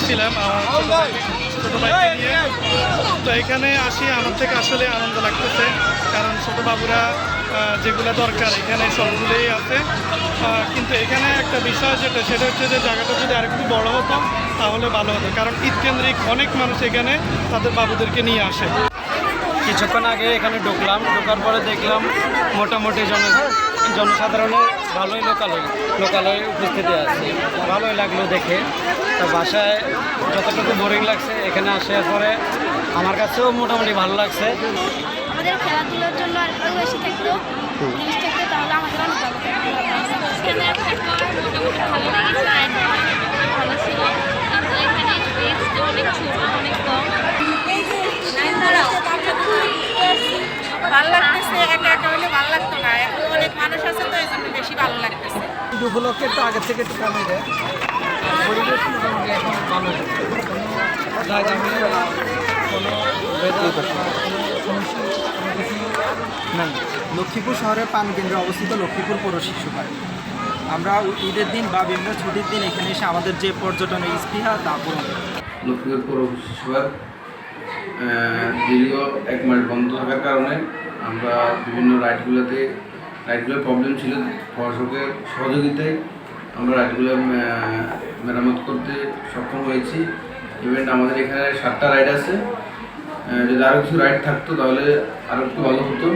আসছিলাম আমার ছোট ভাইকে নিয়ে। তো এখানে আসি আমার থেকে আসলে আনন্দ লাগতেছে, কারণ ছোটো বাবুরা যেগুলো দরকার এখানে সবগুলোই আছে। কিন্তু এখানে একটা বিষয় সেটা হচ্ছে যে জায়গাটা যদি আরেকটু বড় হতো তাহলে ভালো হতো, কারণ ঈদ কেন্দ্রিক অনেক মানুষ এখানে তাদের বাবুদেরকে নিয়ে আসে। কিছুক্ষণ আগে এখানে ঢোকার পরে দেখলাম মোটামুটি জনসাধারণের ভালোই লোকালয়ে উপস্থিতি আছে, ভালোই লাগলো দেখে। তো বাসায় যতটুকু বোরিং লাগছে এখানে আসার পরে আমার কাছেও মোটামুটি ভালো লাগছে। আমাদের খেলাধুলার জন্য আরেকটু বেশি থাকতো জিনিস থাকতো তাহলে আমাদের অনেক ভালো ভালো লেগেছে, ভালো ছিল, কিন্তু এখানে স্পেসটা অনেক ছোট, অনেক কম। ভালো লাগতেছে, একা একা হলে ভালো লাগতো না, এখন অনেক মানুষ আছে তো এই জন্য বেশি ভালো লাগতেছে। ঈদ উপলক্ষে একটু আগের থেকে একটু কমে যায়, পরিবেশ মোটামুটি এখন ভালো। লক্ষ্মীপুর শহরের প্রাণকেন্দ্রে অবস্থিত লক্ষ্মীপুর পৌর শিশু পার্ক। আমরা ঈদের দিন বা বিভিন্ন ছুটির দিন এখানে এসে আমাদের যে পর্যটনের স্পৃহা তা পূরণ করি। লক্ষ্মীপুর পৌর শিশু পার্ক দীর্ঘ 1 মাস বন্ধ থাকার কারণে আমরা বিভিন্ন রাইডগুলোর প্রবলেম ছিল, প্রশাসকের সহযোগিতায় আমরা রাইডগুলো মেরামত করতে সক্ষম হয়েছি। ইভেন্ট আমাদের এখানে 7টা রাইড আছে, যদি আরও কিছু রাইড থাকতো তাহলে আরও একটু ভালো হতো।